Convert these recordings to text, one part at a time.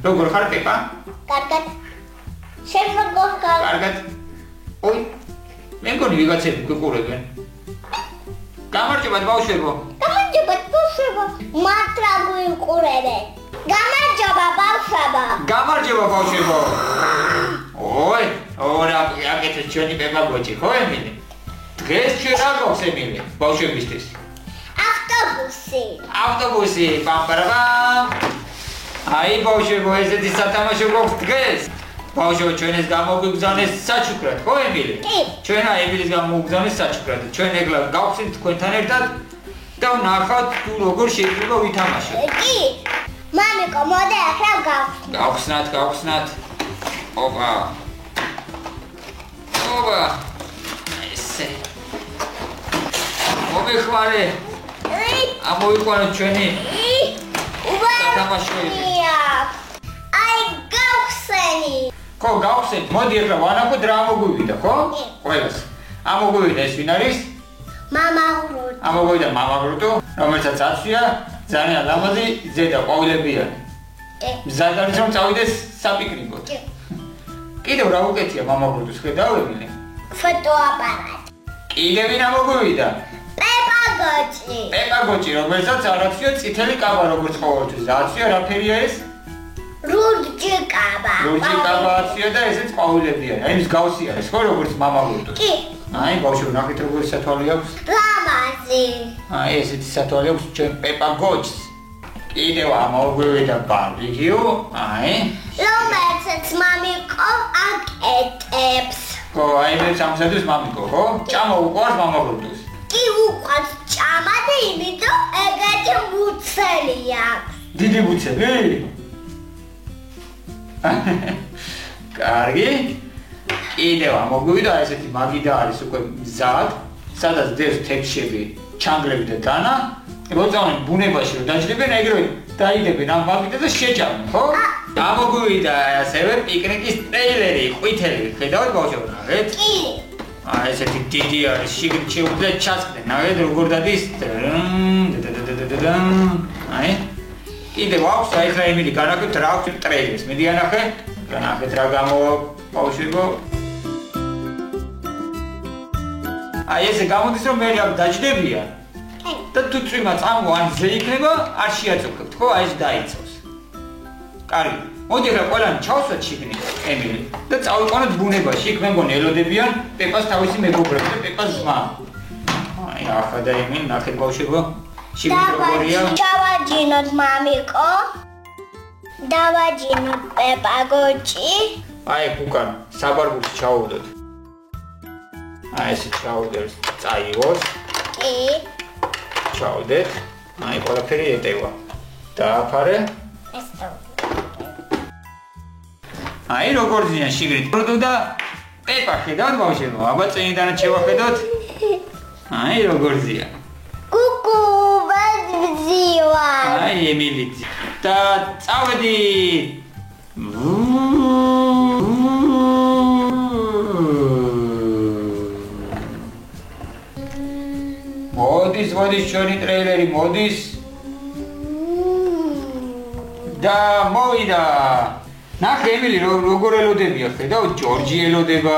როგორ ხარ პეპა? კარგად. შენ როგორ ხარ? კარგად. ოი, მე მგონი ვიღაცები გიყურებენ. გამარჯობა ბავშვებო. გამარჯობა ბავშვებო. მართლა გვიყურებენ. გამარჯობა ბავშვებო. გამარჯობა ბავშვებო. ოი, ორა აკეთე ჩვენი პეპა გოჭი, ხო ემილი? დღეს ჩვენ რა გვაქვს ემილი? ბავშვებისთვის. ავტობუსი, პამპარაბამ. აი ბავშვებო, ესეთი სათამაშო გვაქვს დღეს. ბავშვებო, ჩვენ ეს გამოგვიგზავნეს საჩუქრად, ხო ემილი? კი. ჩვენ ემილის გამოვიგზავნეს საჩუქრად. ჩვენ ეგლა გავხსნით თქვენთან ერთად და ვნახავთ თუ როგორ შეიძლება ვითამაშოთ. კი. მამიკო, მოდი ახლა გავხსნათ. გავხსნათ. ოპა. ესე. მომიხმარე. ამოვიყვანოთ ჩვენი სათამაშოები. აი გავხსენი. ხო, გავხსენთ. მოდი ახლა ვანახოთ რა მოგვივიდა, ხო? ყველას. ამოგვივიდა ეს ვინ არის? მამა გრუტო. ამოგვივიდა მამა გრუტო, რომელსაც აცვია ძალიან ლამაზი ზედა ყვავილებიანი. მზად არის რომ წავიდეს საპიკნიკოდ. კიდევ რა უკეთია მამა გრუტოს ხედავები? ფოტოაპარატი. კიდევ ვინ ამოგვივიდა? პეპა გოჭი, რომელსაც არ აცვია წითელი კაბა როგორც ყოველთვის. აცვია რა ფერია ეს? რუჯი კაბა. რუჯი კაბა აცვია და ესეც ყვავილებიანი. აი ის გავსი არის, ხო, როგორც მამა გრუტოს. კი. აი ბავშვო, ნახეთ როგორი სათვალე აქვს. ლამაზი. აი ესეთი სათვალე აქვს ჩვენ პეპა გოჭს. კიდევ ამოგვივიდა ბარბიკიუ, აი. რომელსაც მამიკო აკეთებს. ხო, აი მე სამსადოს მამიკო, ხო? ჭამა უყვარს მამა გრუტოს. კი უყვარს ჭამა და იმიტომ ეგეთი მუცელი აქვს. დიდი მუცელი? კარგი. კიდევ ამოგვივიდა ესეთი მაგიდა არის უკვე მზად, სადაც დევს თექშები, ჩანგლები და დანა. მოწავნენ ბუნებაში რომ დაჯდებენ, ეგრევე დაიდებენ ამ მაგიდას და შეჭამენ, ხო? ამოგვივიდა ასევე პიკნიკის ტრეილერი, ყვითელი, ხედავთ ბავშვებო, ნახეთ? კი. აი ესეთი დიდი არის, შიგნით შეუძლია ჩასკდნენ, ნახეთ როგორ დადის. აი. კიდევ აქვს, აი ხა იმილი განაკვეთ რა აქვს ტრეილერს. მიდი ანახე. განაკვეთ რა გამოვა ბავშვებო. აი ესე გამოდის რომ მე აქ დაჯდებიან. და თუ წვიმა წამო ან ზე იქნება, არ შეაწუხებთ, ხო? აი ეს დაიცავს. კარგი. მოდი ახლა ყველანი ჩავსვათ შიგნით, ემილი. და წავიყვანოთ ბუნებაში. იქ მე მგონი ელოდებიან პეპას თავისი მეგობრები და პეპას ძმა. აი ახლა და იმენ ნახეთ ბავშვებო. შიგნით როგორია? დავაჯინოთ მამიკო. დავაჯინოთ პეპა გოჭი. აი უკან საბარგულს ჩაუდოთ. აი ესე ჩაუდეთ, წაიღოს. კი. ჩაუდეთ. აი ყველაფერი ეტევა. დააფარე. აი როგორ ზიან შიგნით გრუტო და პეპა ხედავთ ბავშვებო, აბა წინიდანაც შევახედოთ. აი როგორ ზიან. კუკუ ვაძივა. აი ემილი და წავედი. მოდის ჩვენი ტრეილერი, მოდის. და მოვიდა. ნახე ემილი როგორ ელოდებია, ხედავ, ჯორჯი ელოდება,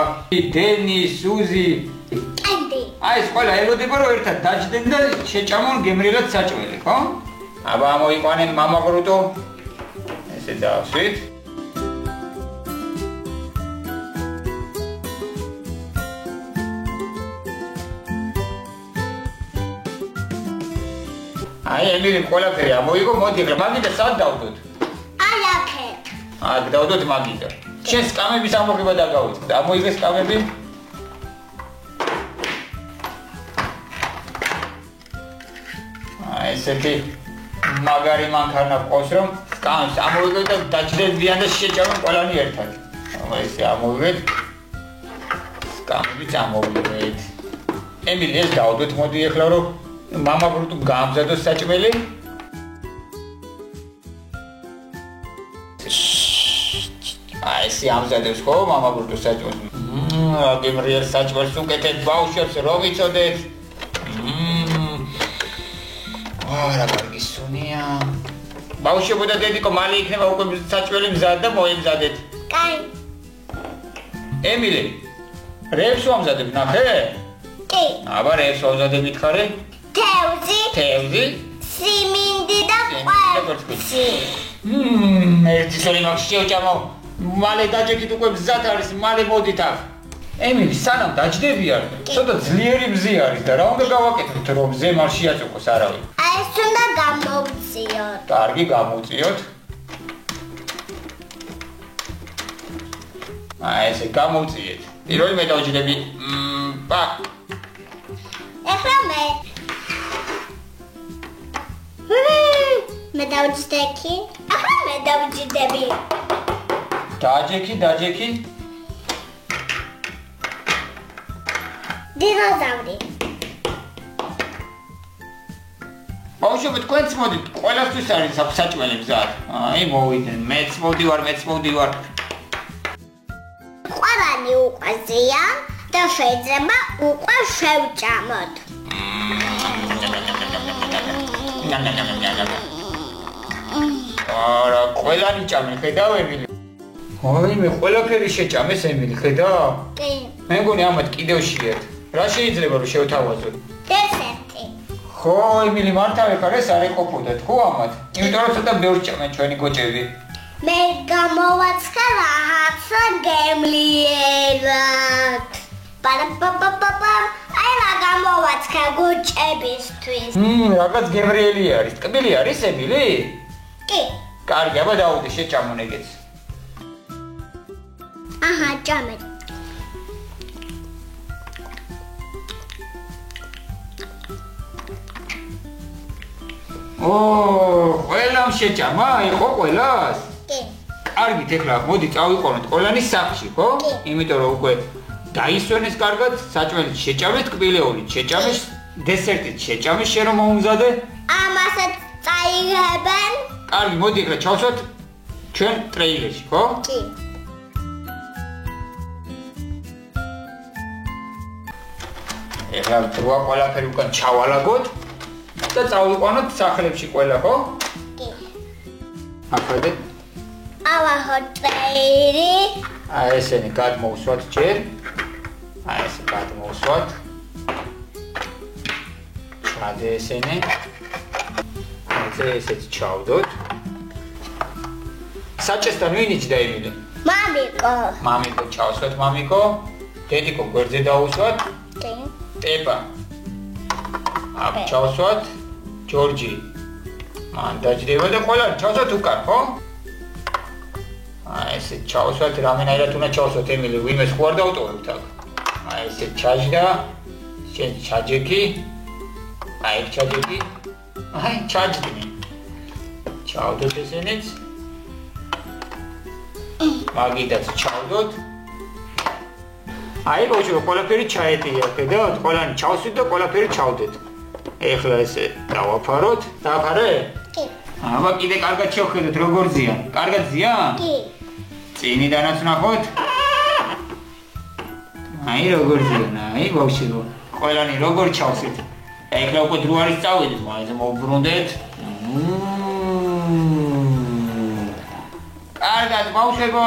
დენი, სუზი. აი ეს ყველა ელოდება რომ ერთად დაჯდნენ და შეჭამონ გემრიელად საჭმელი, ხო? აბა მოიყვანენ მამა გრუტო. ესე დავსვით. აი ემილი ყველაფერი ამოიღო, მოდი ახლა მაგიდა სად დავდოთ? აი აქე. აქ დავდოთ მაგიდა. შენ სკამების ამოღება დაგავიწყდა. ამოიღე სკამები. აი ესეთი მაგარი მანქანა ყავს რომ სკამებს ამოიღე და დაჯდებიან და შეჭამენ ყველანი ერთად. ესე ამოვიღეთ. სკამებიც ამოვიღეთ. ემილი ეს დავდოთ, მოდი ახლა რომ მამა გრუტო გამზადოს საჭმელი. აი ესე ამზადებს ხო მამა გრუტო საჭმელს. გემრიელ საჭმელს უკეთეთ ბავშვებს რომ ვიცოდეთ. რა კარგი სუნია. ბავშვებო და დედიკო, მალე იქნება უკვე საჭველი მზად და მოემზადეთ. კაი. ემილი, რეებს ვამზადებ, ნახე? კი. აბა რეებს ვამზადებ მითხარე? თევზი, სიმინდი და კვერცხი. ერთი სოლი მაქვს შევჭამო. მალე დაჭეკით უკვე მზად არის, მალე მოდით აქ. ემილი, სანამ დაჭდებიან, ცოტა ძლიერი მზე არის და რა უნდა გავაკეთოთ, რომ მზე მარ შეაწუხოს არავინ? აი ეს უნდა გამოვწიოთ. კარგი, გამოვწიოთ. აი ესე გამოვწიეთ. პირველი მე დავჭდები. პა. ეხლა მე დავჭდები. ახლა მე დავჭდები. დაჯექი. დინოზავრი. ბავშვებო, თქვენც მოდით, ყველასთვის არის საჭველი მზად. აი მოვიდნენ, მეც მოვდივარ. ყველანი უყვაზია და შეიძლება უკვე შევჭამოთ. არა, ყველანი ჭამე, ხედავ ემილი? აი მე ყველაფერი შეჭამეს ემილი, ხედავ? კი. მე მგონი ამათ კიდევ შეერთ. რა შეიძლება რომ შევთავაზოთ? დესერტი. ხო, ემილი მართავ ეხარ ეს არ ეყოფოდა თქო ამათ. იმიტომ რომ ცოტა ბევრ ჭამენ ჩვენი კოჭები. მე გამოვაცხა რაღაცა გემლიერად. პაპაპაპაპა. აი რა გამოვაცხა გოჭებისთვის. რაღაც გემრიელი არის. ტკბილი არის ემილი? კი. კარგი, აბა დაუდი შეჭამონ ეგეც. აჰა, ჭამე. ყველამ შეჭამა, იყო ყველას? კი. კარგით, ეხლა მოდი წავიყვანოთ ყველანი სახლში, ხო? კი. იმიტომ რომ უკვე დაისვენეს კარგად, საჭმელით შეჭამეთ, კბილეულით შეჭამეს, დესერტით შეჭამეს, შენ რომ მომზადე? ამასაც წაიღებენ? კარგი, მოდი ეხლა ჩავსვათ ჩვენ ტრეილერში, ხო? კი. ეხლა რვა ყველაფერი უკან ჩავალაგოთ და წავიყვანოთ სახლებში ყველა, ხო? კი. ახედეთ. ავაჰო ტრეილი. აი ესენი გადმოვსვათ ჯერ. აი ესე გადმოვსვათ. ჩადე ესენი. ესეც ჩავდოთ. საჭესთან ვინ იჭდა ემილი? მამიკო ჩავსვათ მამიკო. დედიკო გვერდზე დაუსვათ. კი. პეპა. აქ ჩავსვათ. ჯორჯი. მან დაჭდება და ყველა ჩავსვათ უკან, ხო? აი ესე ჩავსვათ, რამენაირად უნდა ჩავსვათ ემილი, ვინმეს ხო არ დავტოვებთ აქ. აი ესე ჩაჯდა. შენ ჩაჯექი. აი ჩაჯექი. აი ჩაჯდი. ჩავდოთ ესენიც. მაგიდაც ჩავდოთ. აი ბოჭო, ყველაფერი ჩაეტია, ხედავთ? ყველანი ჩავსვით და ყველაფერი ჩავდეთ. ეხლა ესე დავაფაროთ. დააფარე? კი. აბა კიდე კარგად შევხედოთ როგორ ზია. კარგად ზია? კი. წინიდანაც ნახოთ. აი როგორ ზია, აი ბავშვო. ყველანი როგორ ჩავსვით. ეხლა უკვე დრო არის წავედით, მაინც მოვბრუნდეთ. კარგად ბავშვებო.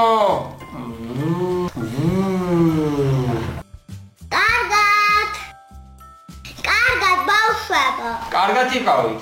კარგად ბავშვებო. კარგად იყავით.